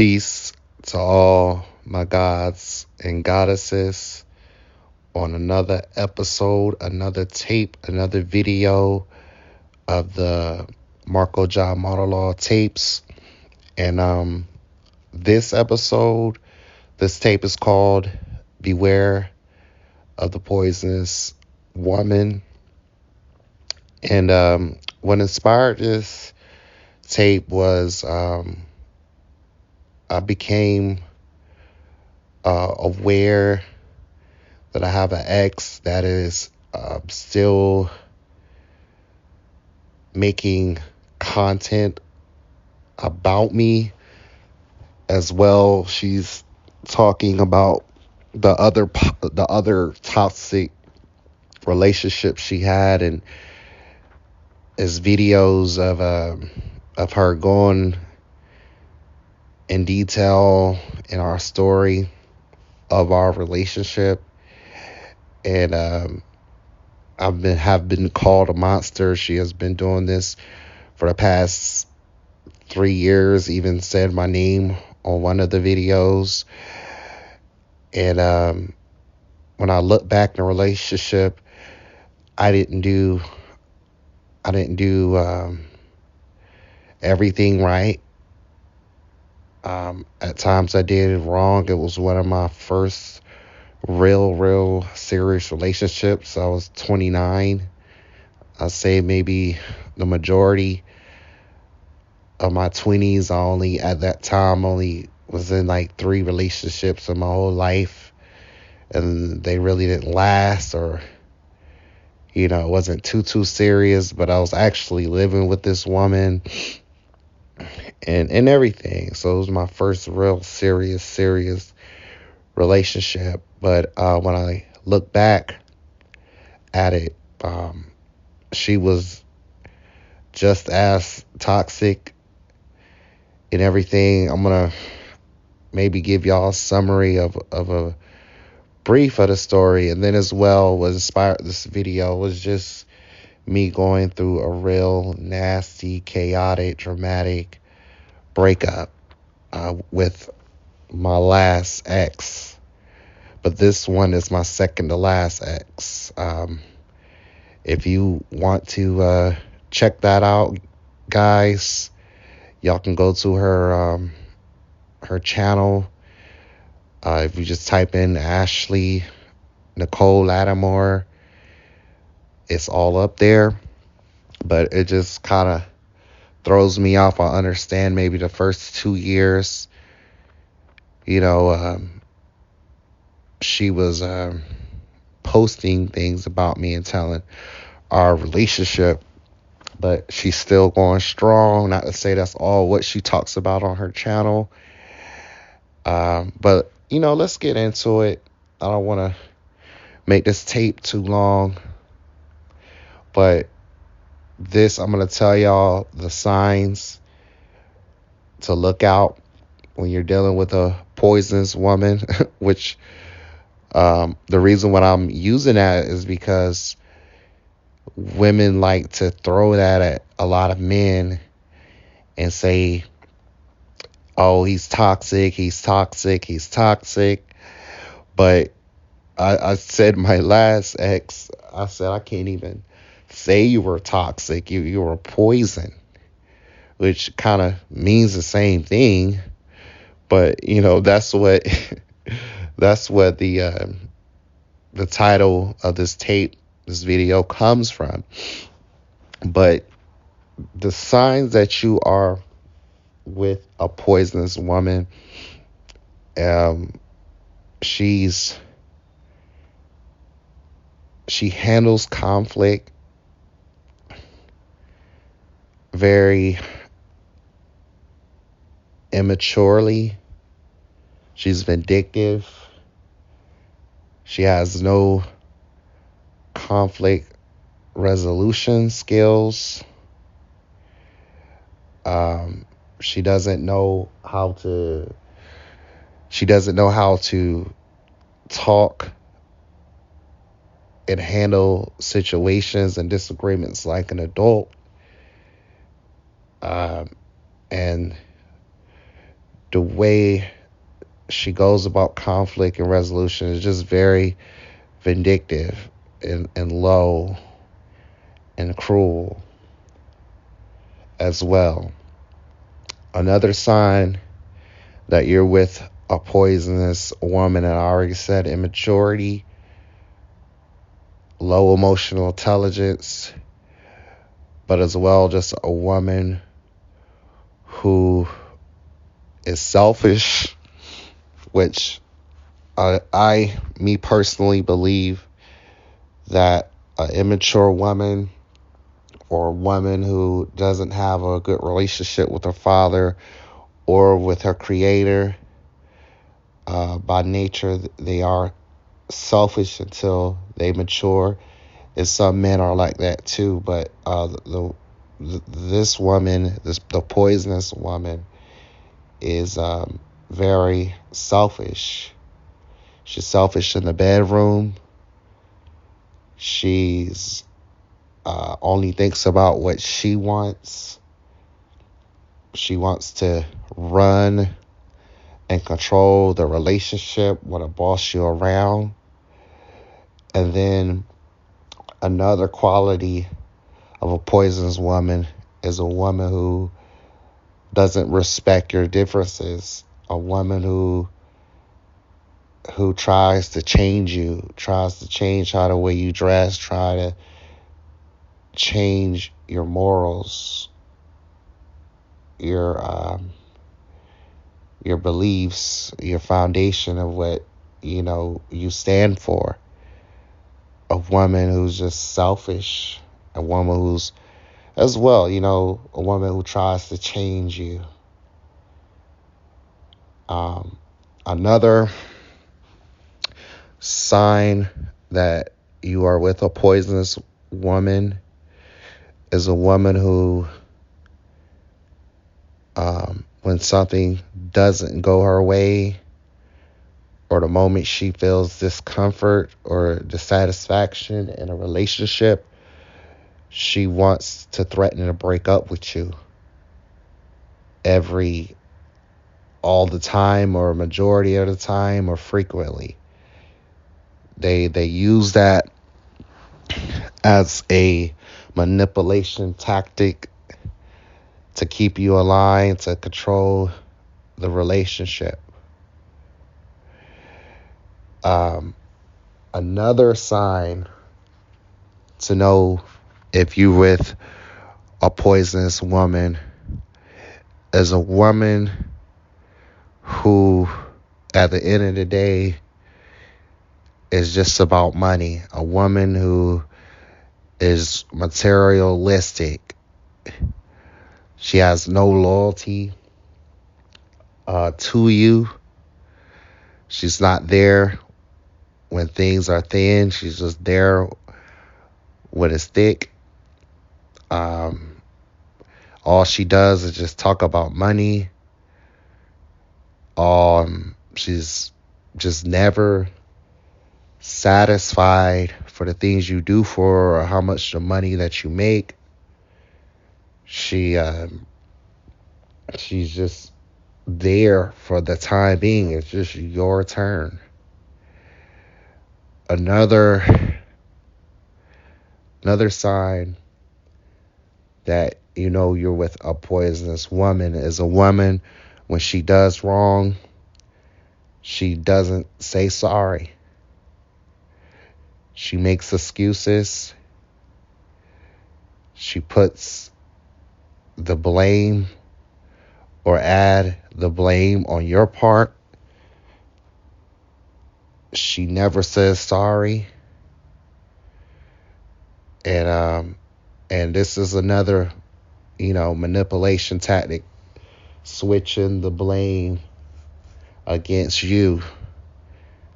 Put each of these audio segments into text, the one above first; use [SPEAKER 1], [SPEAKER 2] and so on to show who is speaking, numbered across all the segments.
[SPEAKER 1] Peace to all my gods and goddesses on another episode, another tape, another video of the MarcoJah monologue tapes. And this episode, this tape is called Beware of the Poisonous Woman. And what inspired this tape was I became aware that I have an ex that is still making content about me as well. She's talking about the other toxic relationship she had, and is videos of her going in detail in our story of our relationship. And have been called a monster. She has been doing this for the past 3 years, even said my name on one of the videos. And when I look back in the relationship, I didn't do everything right. At times I did it wrong. It was one of my first real serious relationships. I was 29. I'd say maybe the majority of my 20s, at that time only was in like 3 relationships in my whole life, and they really didn't last, or it wasn't too serious, but I was actually living with this woman and everything. So it was my first real serious relationship. But when I look back at it, she was just as toxic and everything. I'm gonna maybe give y'all a summary of a brief of the story, and then as well was inspired. This video was just me going through a real nasty, chaotic, dramatic breakup with my last ex. But this one is my second to last ex. If you want to check that out, guys, y'all can go to her channel. If you just type in Ashley Nicole Lattimore, it's all up there. But it just kind of throws me off. I understand maybe the first 2 years, she was posting things about me and telling our relationship, but she's still going strong. Not to say that's all what she talks about on her channel. But let's get into it. I don't want to make this tape too long, but I'm going to tell y'all the signs to look out when you're dealing with a poisonous woman, which the reason why I'm using that is because women like to throw that at a lot of men and say, oh, he's toxic. But I said my last ex, I said, I can't even say you were toxic. You were poison, which kind of means the same thing. But that's what the title of this tape, this video, comes from. But the signs that you are with a poisonous woman, she handles conflict very immaturely. She's vindictive. She has no conflict resolution skills. She doesn't know how to talk and handle situations and disagreements like an adult. And the way she goes about conflict and resolution is just very vindictive and low and cruel as well. Another sign that you're with a poisonous woman, and I already said immaturity, low emotional intelligence, but as well just a woman who is selfish, which me personally believe that an immature woman or a woman who doesn't have a good relationship with her father or with her creator, by nature, they are selfish until they mature. And some men are like that too. But this woman, the poisonous woman, is very selfish. She's selfish in the bedroom. She's only thinks about what she wants. She wants to run and control the relationship, want to boss you around. And then another quality of a poisonous woman is a woman who doesn't respect your differences, a woman who tries to change you, tries to change how the way you dress, try to change your morals, your beliefs, your foundation of what you stand for. A woman who's just selfish, a woman who's as well, a woman who tries to change you. Another sign that you are with a poisonous woman is a woman who, when something doesn't go her way, or the moment she feels discomfort or dissatisfaction in a relationship, she wants to threaten to break up with you all the time, or majority of the time, or frequently. They use that as a manipulation tactic to keep you aligned, to control the relationship. Another sign to know if you're with a poisonous woman is a woman who, at the end of the day, is just about money. A woman who is materialistic. She has no loyalty to you. She's not there when things are thin. She's just there when it's thick. All she does is just talk about money. She's just never satisfied for the things you do for her or how much the money that you make. She's just there for the time being. It's just your turn. Another sign that you're with a poisonous woman is a woman, when she does wrong, she doesn't say sorry. She makes excuses. She puts the blame or add the blame on your part. She never says sorry. And this is another, manipulation tactic, switching the blame against you.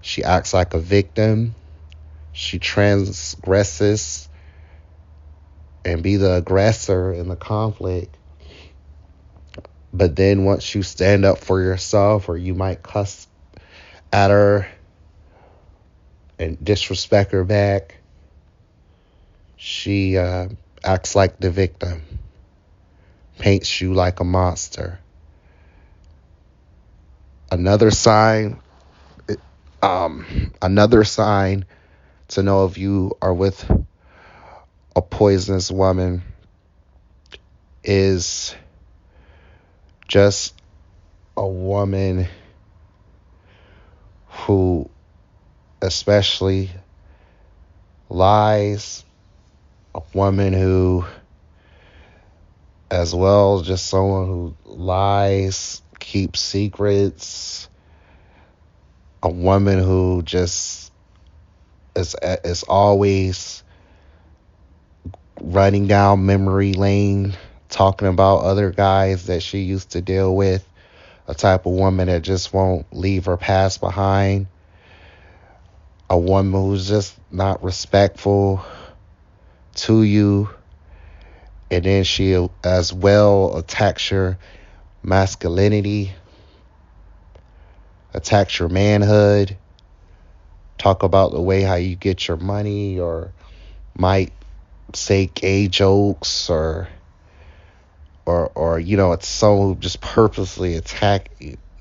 [SPEAKER 1] She acts like a victim. She transgresses and be the aggressor in the conflict. But then once you stand up for yourself, or you might cuss at her and disrespect her back, she acts like the victim, paints you like a monster. Another sign, another sign to know if you are with a poisonous woman is just a woman who especially lies, a woman who, as well, just someone who lies, keeps secrets, a woman who just is always running down memory lane, talking about other guys that she used to deal with, a type of woman that just won't leave her past behind, a woman who's just not respectful to you, and then she as well attacks your masculinity, attacks your manhood, talk about the way how you get your money, or might say gay jokes, or it's so just purposely attack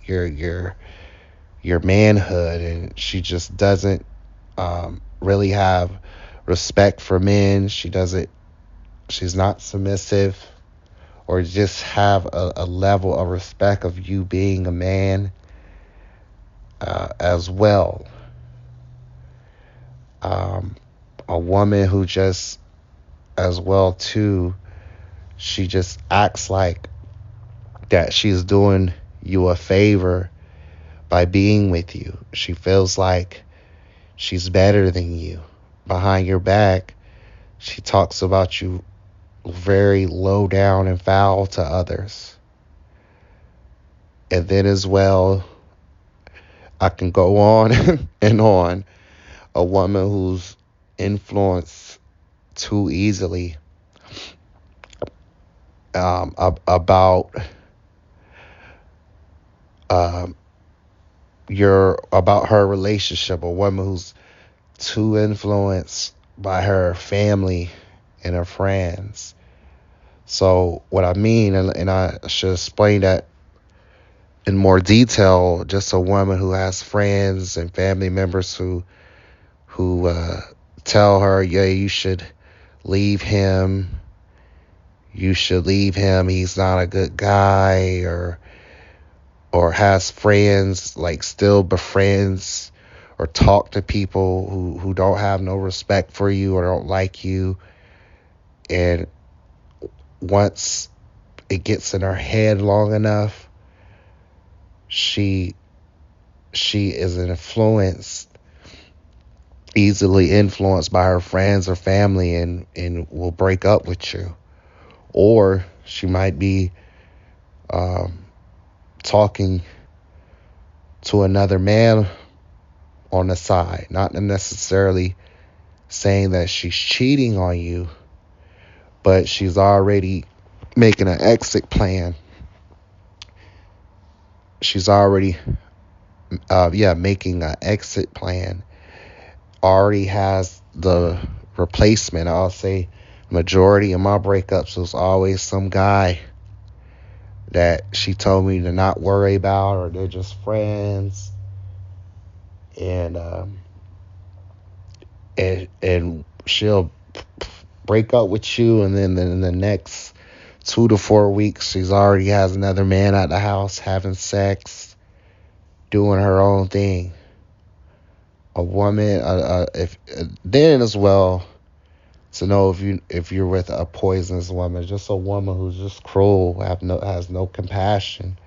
[SPEAKER 1] your manhood, and she just doesn't really have respect for men. She's not submissive, or just have a level of respect of you being a man as well. A woman who just, as well too, she just acts like that she's doing you a favor by being with you. She feels like she's better than you. Behind your back, she talks about you very low down and foul to others. And then as well, I can go on and on. A woman who's influenced too easily about about her relationship. A woman who's too influenced by her family and her friends. So what I mean, and I should explain that in more detail, just a woman who has friends and family members who tell her, yeah, you should leave him. You should leave him. He's not a good guy, or has friends, like still befriends or talk to people who don't have no respect for you or don't like you. And once it gets in her head long enough, she is easily influenced by her friends or family, and will break up with you. Or she might be talking to another man on the side, not necessarily saying that she's cheating on you, but she's already making an exit plan. She's already making an exit plan. Already has the replacement. I'll say majority of my breakups was always some guy that she told me to not worry about, or they're just friends, and she'll break up with you, and then in the next 2 to 4 weeks she's already has another man at the house, having sex, doing her own thing. A woman, then as well, to know if you're with a poisonous woman, just a woman who's just cruel, has no compassion,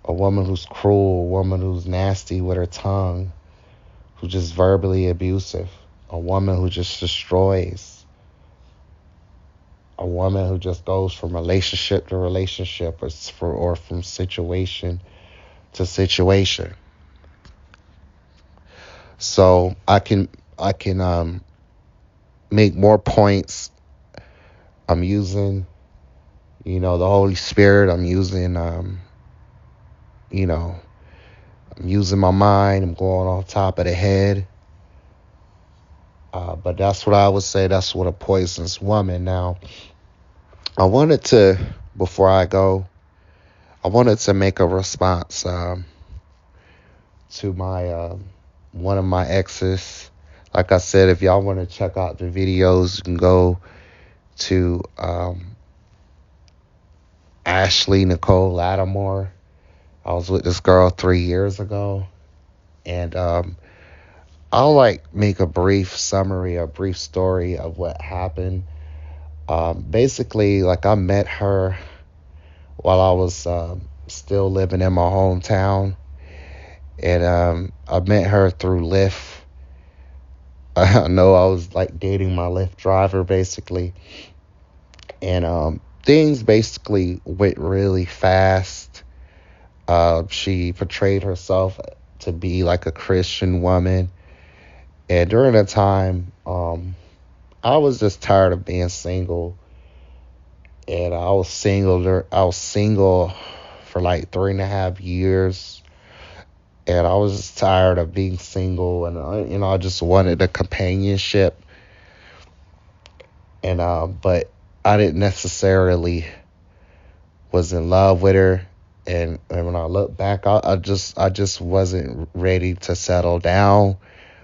[SPEAKER 1] a woman who's cruel, a woman who's nasty with her tongue, who's just verbally abusive, a woman who just destroys, a woman who just goes from relationship to relationship, or from situation to situation. So I can make more points. I'm using, the Holy Spirit. I'm using, I'm using my mind. I'm going on top of the head. But that's what I would say. That's what a poisonous woman. Now, before I go, I wanted to make a response. to my one of my exes. Like I said, if y'all want to check out the videos, you can go to Ashley Nicole Lattimore. I was with this girl 3 years ago, and I'll like make a brief summary, a brief story of what happened. Basically, like I met her while I was still living in my hometown, and I met her through Lyft. I know I was like dating my Lyft driver basically, and things basically went really fast. She portrayed herself to be like a Christian woman, and during that time, I was just tired of being single, and I was single for like 3.5 years, and I was just tired of being single, and I just wanted a companionship, and but I didn't necessarily was in love with her, and when I look back, I just wasn't ready to settle down.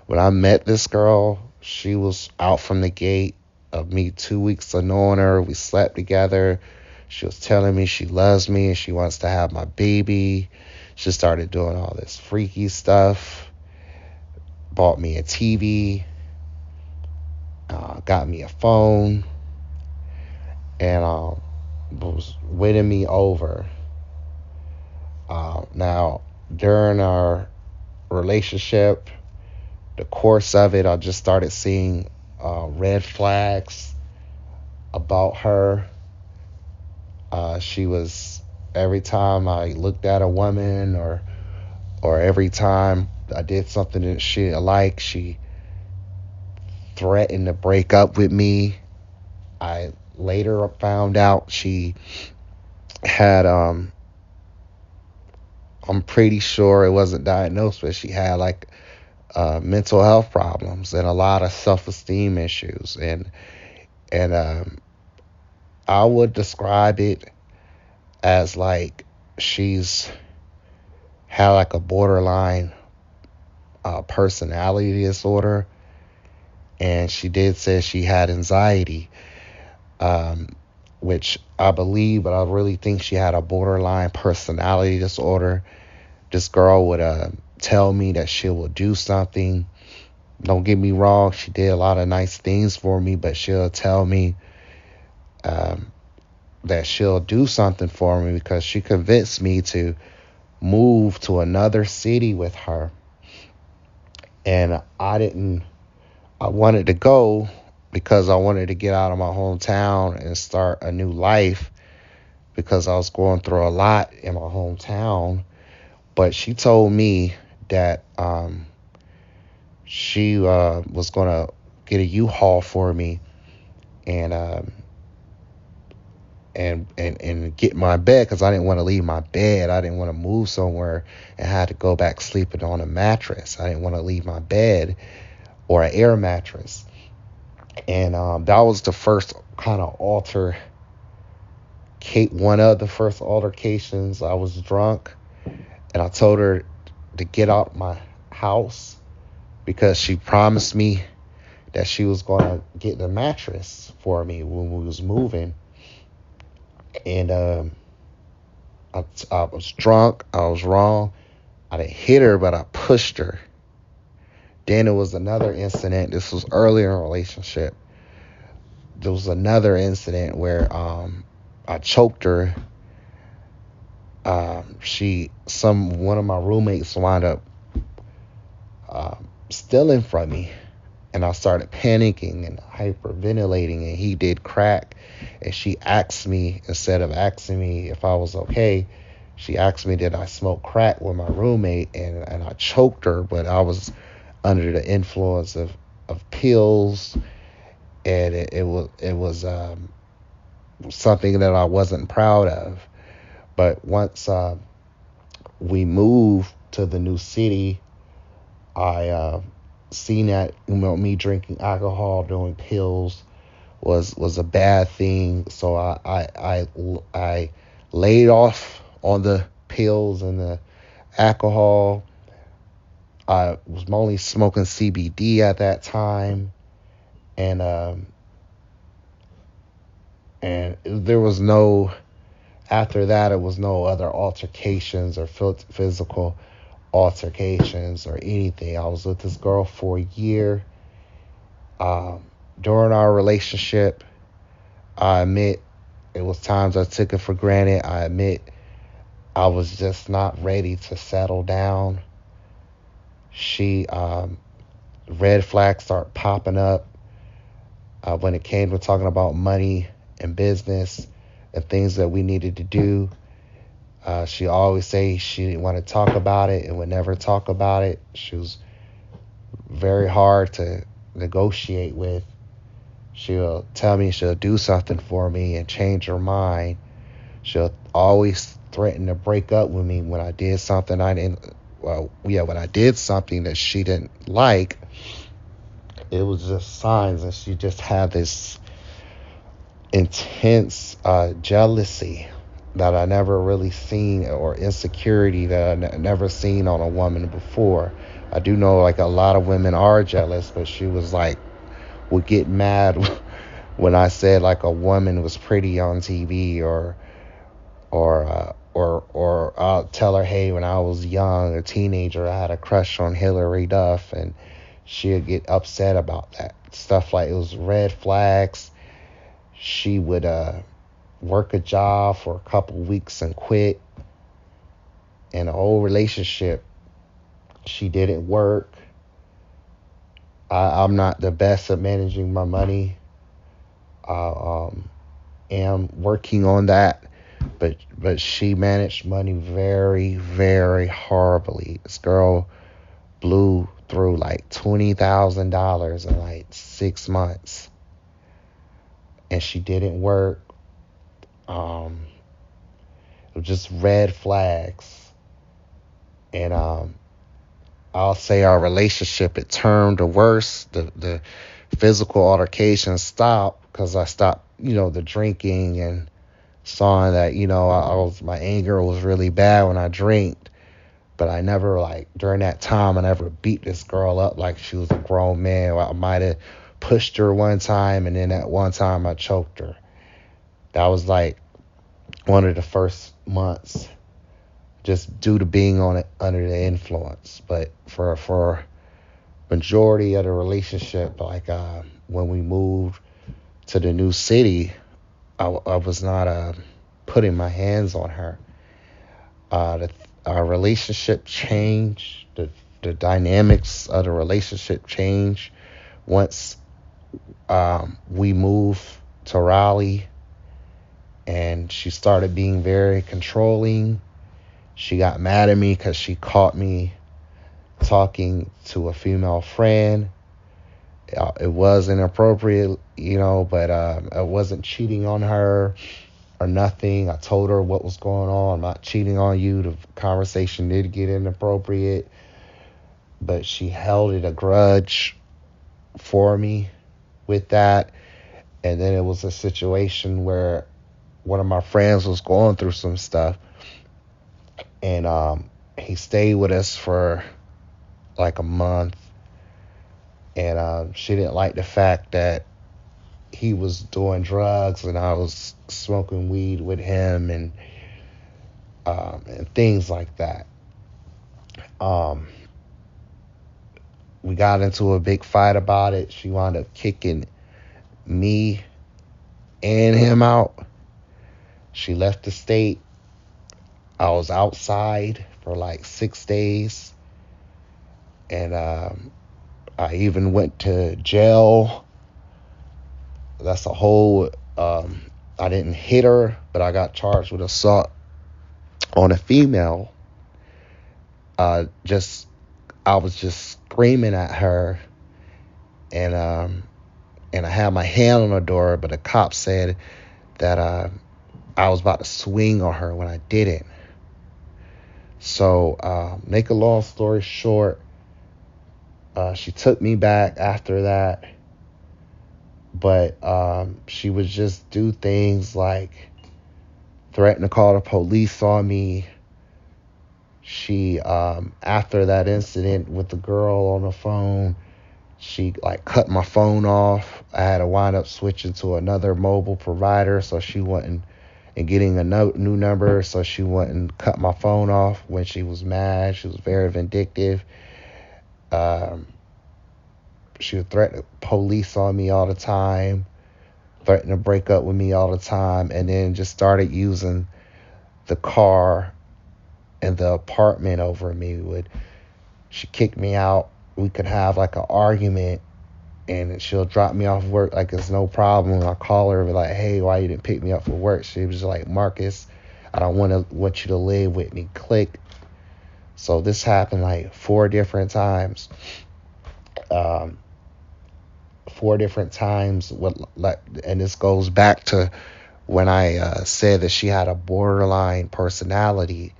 [SPEAKER 1] When I met this girl, she was out from the gate of me 2 weeks of knowing her. We slept together. She was telling me she loves me and she wants to have my baby. She started doing all this freaky stuff. Bought me a TV, got me a phone, and was winning me over. Now, during our relationship, the course of it, I just started seeing red flags about her. She was, every time I looked at a woman, or every time I did something that she didn't like, she threatened to break up with me. I later found out she had I'm pretty sure it wasn't diagnosed, but she had like mental health problems and a lot of self-esteem issues, and I would describe it as like she's had like a borderline personality disorder, and she did say she had anxiety, um, which I believe, but I really think she had a borderline personality disorder. This girl would tell me that she will do something. Don't get me wrong, she did a lot of nice things for me, but she'll tell me um, that she'll do something for me because she convinced me to move to another city with her. And I wanted to go because I wanted to get out of my hometown and start a new life because I was going through a lot in my hometown. But she told me that she was going to get a U-Haul for me, and and get my bed because I didn't want to leave my bed. I didn't want to move somewhere and had to go back sleeping on a mattress. I didn't want to leave my bed or an air mattress. And that was the first kind of one of the first altercations. I was drunk, and I told her to get out my house because she promised me that she was going to get the mattress for me when we was moving. And I was drunk. I was wrong. I didn't hit her, but I pushed her. Then it was another incident. This was earlier in a relationship. There was another incident where I choked her. One of my roommates wound up stealing from me, and I started panicking and hyperventilating, and he did crack. And she asked me, instead of asking me if I was okay, she asked me did I smoke crack with my roommate, and I choked her, but I was under the influence of pills, and it was something that I wasn't proud of. But once we moved to the new city, I seen that me drinking alcohol, doing pills was a bad thing. So I laid off on the pills and the alcohol, I was only smoking CBD at that time, and there was no, after that, it was no other altercations or physical altercations or anything. I was with this girl for a year. Um, During our relationship, I admit it was times I took it for granted. I admit I was just not ready to settle down. She red flags start popping up when it came to talking about money and business and things that we needed to do. She always say she didn't want to talk about it and would never talk about it. She was very hard to negotiate with. She'll tell me she'll do something for me and change her mind. She'll always threaten to break up with me when I did something I didn't. Well, yeah, when I did something that she didn't like, it was just signs, and she just had this intense jealousy that I never really seen, or insecurity that I never seen on a woman before. I do know like a lot of women are jealous, but she was like, would get mad when I said like a woman was pretty on TV, or I'll tell her, hey, when I was young, a teenager, I had a crush on Hillary Duff, and she'd get upset about that stuff. Like, it was red flags. She would work a job for a couple weeks and quit. In a whole relationship, she didn't work. I'm not the best at managing my money. I am working on that, but she managed money very, very horribly. This girl blew through like $20,000 in like 6 months, and she didn't work. It was just red flags, and I'll say our relationship, it turned to worse. The physical altercations stopped because I stopped, the drinking, and saw that, my anger was really bad when I drank. But I never, like, during that time, I never beat this girl up like she was a grown man. I might have pushed her one time, and then that one time I choked her. That was like one of the first months, just due to being on it under the influence. But for majority of the relationship, like when we moved to the new city, I was not putting my hands on her. Our relationship changed. The dynamics of the relationship changed once we moved to Raleigh, and she started being very controlling. She got mad at me because she caught me talking to a female friend. It was inappropriate, but I wasn't cheating on her or nothing. I told her what was going on. I'm not cheating on you. The conversation did get inappropriate, but she held it a grudge for me with that. And then it was a situation where one of my friends was going through some stuff, and he stayed with us for like a month, and she didn't like the fact that he was doing drugs and I was smoking weed with him, and things like that. We got into a big fight about it. She wound up kicking me and him out. She left the state. I was outside for like 6 days, and I even went to jail. That's a whole, I didn't hit her, but I got charged with assault on a female. I was just screaming at her, and I had my hand on the door, but the cop said that I was about to swing on her when I didn't. So, make a long story short, she took me back after that, but she would just do things like threaten to call the police on me, She after that incident with the girl on the phone, she like cut my phone off. I had to wind up switching to another mobile provider, so she wouldn't, and getting a new number, so she wouldn't cut my phone off when she was mad. She was very vindictive. Um, she would threaten police on me all the time, threaten to break up with me all the time, and then just started using the car and the apartment over me. She kicked me out. We could have like an argument, and she'll drop me off work like it's no problem. I call her and be like, hey, why you didn't pick me up for work? She was like, Marcus, I don't want you to live with me. Click. So this happened like 4 different times. Um, 4 different times. And this goes back to when I said that she had a borderline personality.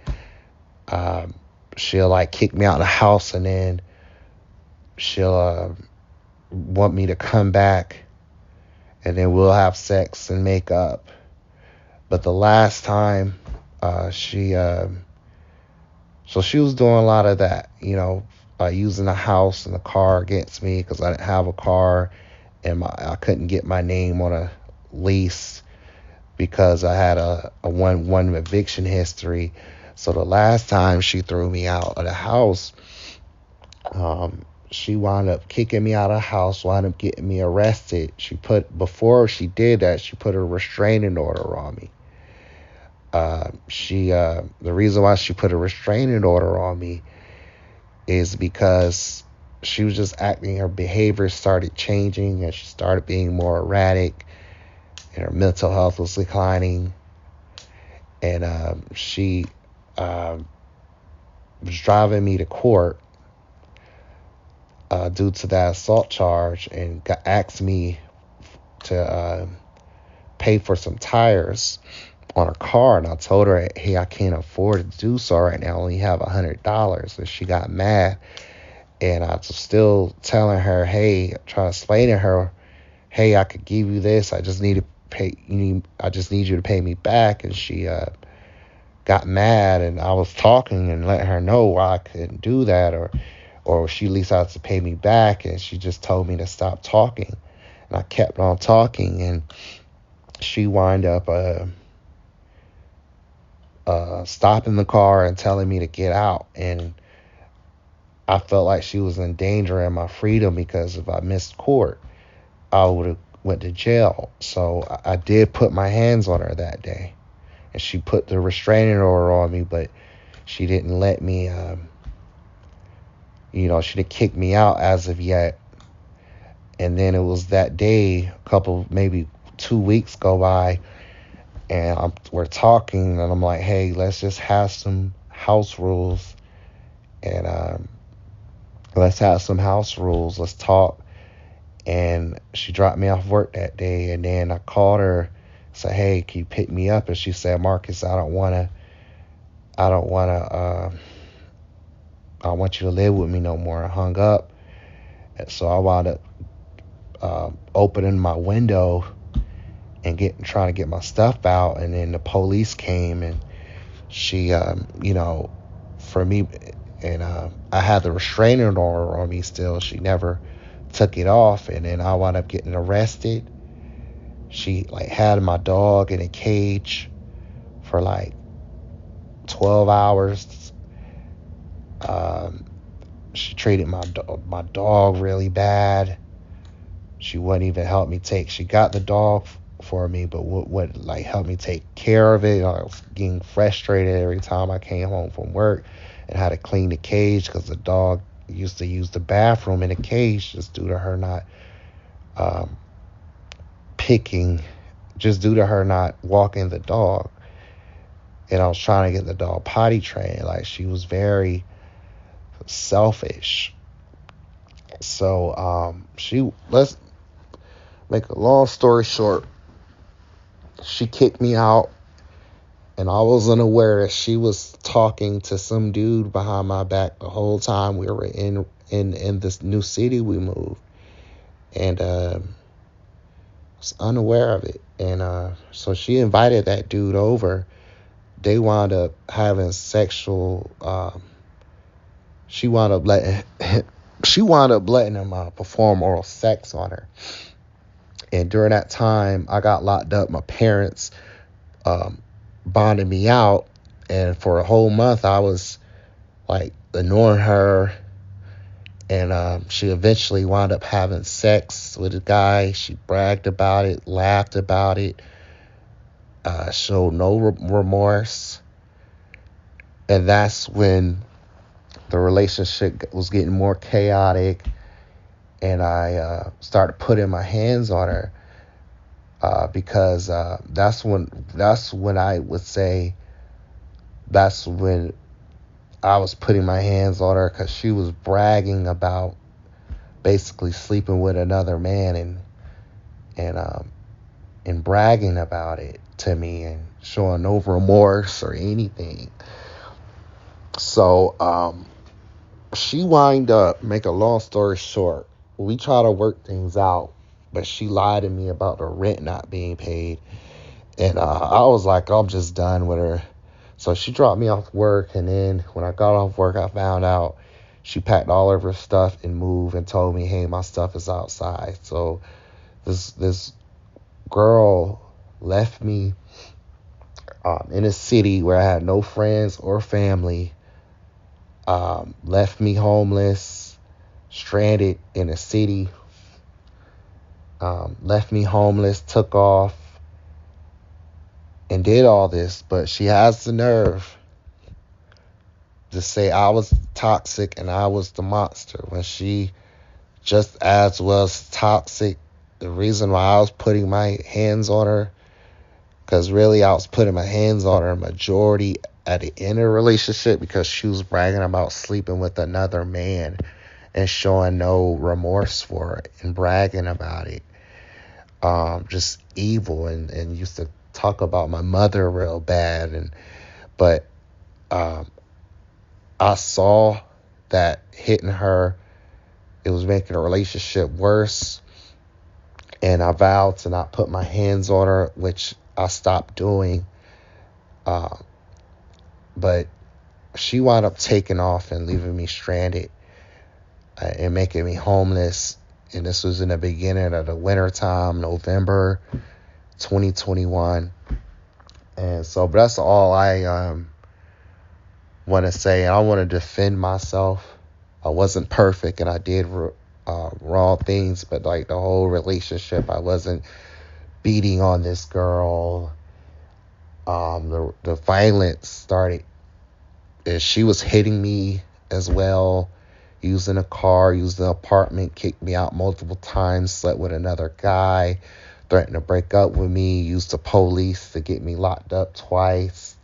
[SPEAKER 1] She'll like kick me out of the house, and then she'll want me to come back, and then we'll have sex and make up. But the last time, so she was doing a lot of that, using the house and the car against me because I didn't have a car, and I couldn't get my name on a lease because I had a one eviction history. So the last time she threw me out of the house, she wound up kicking me out of the house, wound up getting me arrested. Before she did that, she put a restraining order on me. The reason why she put a restraining order on me is because she was just her behavior started changing, and she started being more erratic, and her mental health was declining. And she was driving me to court due to that assault charge, and asked me to pay for some tires on her car. And I told her, hey, I can't afford to do so right now. I only have $100. And she got mad. And I was still telling her, hey, trying to explain to her, hey, I could give you this. I just need to pay. I just need you to pay me back. And she got mad. And I was talking and letting her know why I couldn't do that, or she at least had to pay me back. And she just told me to stop talking. And I kept on talking, and she wound up stopping the car and telling me to get out. And I felt like she was endangering my freedom, because if I missed court, I would have went to jail. So I did put my hands on her that day, and she put the restraining order on me, but she didn't let me, she didn't kick me out as of yet. And then it was that day, maybe 2 weeks go by, and we're talking, and I'm like, hey, let's just have some house rules. And let's have some house rules. Let's talk. And she dropped me off work that day, and then I called her, said, hey, can you pick me up? And she said, Marcus, I want you to live with me no more. I hung up. And so I wound up opening my window and trying to get my stuff out. And then the police came, and she, for me, and I had the restraining order on me still. She never took it off. And then I wound up getting arrested. She had my dog in a cage for 12 hours. She treated my dog really bad. She wouldn't even help me she got the dog for me, but would help me take care of it. I was getting frustrated every time I came home from work and had to clean the cage, because the dog used to use the bathroom in the cage, just due to her not due to her not walking the dog. And I was trying to get the dog potty trained. She was very selfish. So let's make a long story short, she kicked me out, and I was unaware that she was talking to some dude behind my back the whole time we were in this new city we moved. And I was unaware of it. And so she invited that dude over they wound up having sexual. She wound up letting she wound up letting him perform oral sex on her. And during that time, I got locked up. My parents bonded me out, and for a whole month, I was like ignoring her. And she eventually wound up having sex with a guy. She bragged about it, laughed about it, showed no remorse. And that's when the relationship was getting more chaotic, and I started putting my hands on her because that's when I would say that's when I was putting my hands on her, because she was bragging about basically sleeping with another man and bragging about it to me and showing no remorse or anything. So she wind up, make a long story short, we try to work things out, but she lied to me about the rent not being paid. And I was like, I'm just done with her. So she dropped me off work, and then when I got off work, I found out she packed all of her stuff and moved and told me, hey, my stuff is outside. So this girl left me in a city where I had no friends or family, left me homeless, stranded in a city, left me homeless, took off, and did all this. But she has the nerve to say I was toxic and I was the monster, when she just as was toxic. The reason why I was putting my hands on her, because really I was putting my hands on her majority at the end of the relationship, because she was bragging about sleeping with another man and showing no remorse for it and bragging about it. Just evil, and used to talk about my mother real bad. But I saw that hitting her, it was making a relationship worse, and I vowed to not put my hands on her, which I stopped doing. But she wound up taking off and leaving me stranded and making me homeless. And this was in the beginning of the winter time, November 2021. And so, but that's all I want to say. I want to defend myself. I wasn't perfect, and I did wrong things, but like the whole relationship, I wasn't beating on this girl. The violence started as she was hitting me as well, using a car, used the apartment, kicked me out multiple times, slept with another guy, threatened to break up with me, used the police to get me locked up twice.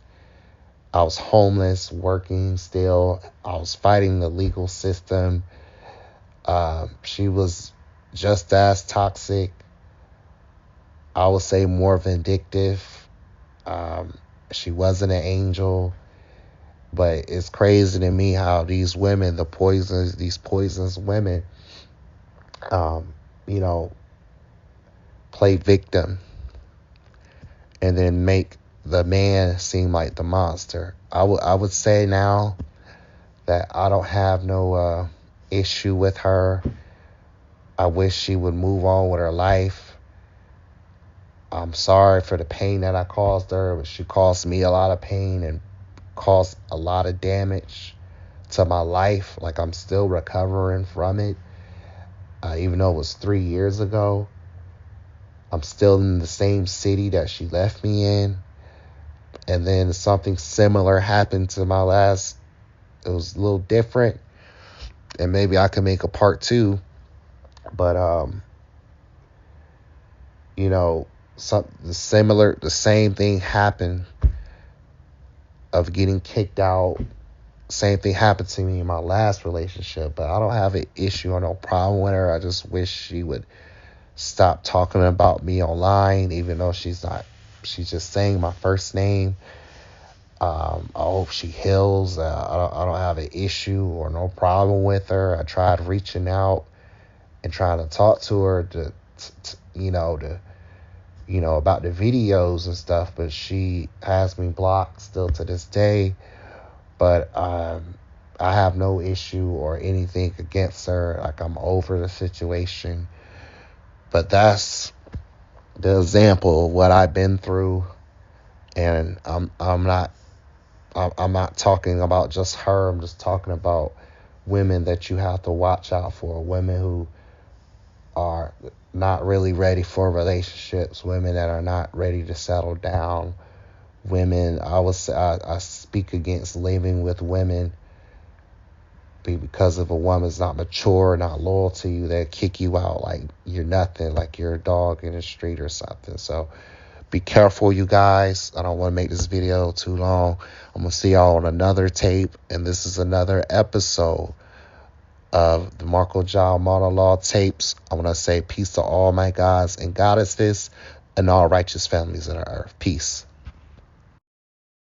[SPEAKER 1] I was homeless, working still. I was fighting the legal system. She was just as toxic. I would say more vindictive. She wasn't an angel. But it's crazy to me how these women, these poisonous women, play victim and then make the man seem like the monster. I would say now that I don't have no issue with her. I wish she would move on with her life. I'm sorry for the pain that I caused her, but she caused me a lot of pain and caused a lot of damage to my life. Like, I'm still recovering from it. Even though it was 3 years ago, I'm still in the same city that she left me in. And then something similar happened to my last. It was a little different, and maybe I can make a part 2. But the same thing happened of getting kicked out. Same thing happened to me in my last relationship, but I don't have an issue or no problem with her. I just wish she would stop talking about me online, even though she's just saying my first name. I hope she heals. I don't have an issue or no problem with her. I tried reaching out and trying to talk to her to about the videos and stuff, but she has me blocked still to this day. But I have no issue or anything against her. Like, I'm over the situation. But that's the example of what I've been through, and I'm not talking about just her. I'm just talking about women that you have to watch out for. Women who are not really ready for relationships. Women that are not ready to settle down. Women, I speak against living with women because if a woman's not mature, not loyal to you, they'll kick you out like you're nothing, like you're a dog in the street or something. So be careful, you guys. I don't want to make this video too long. I'm going to see y'all on another tape, and this is another episode of the MarcoJah monologue tapes. I want to say peace to all my guys and goddesses and all righteous families of the earth. Peace.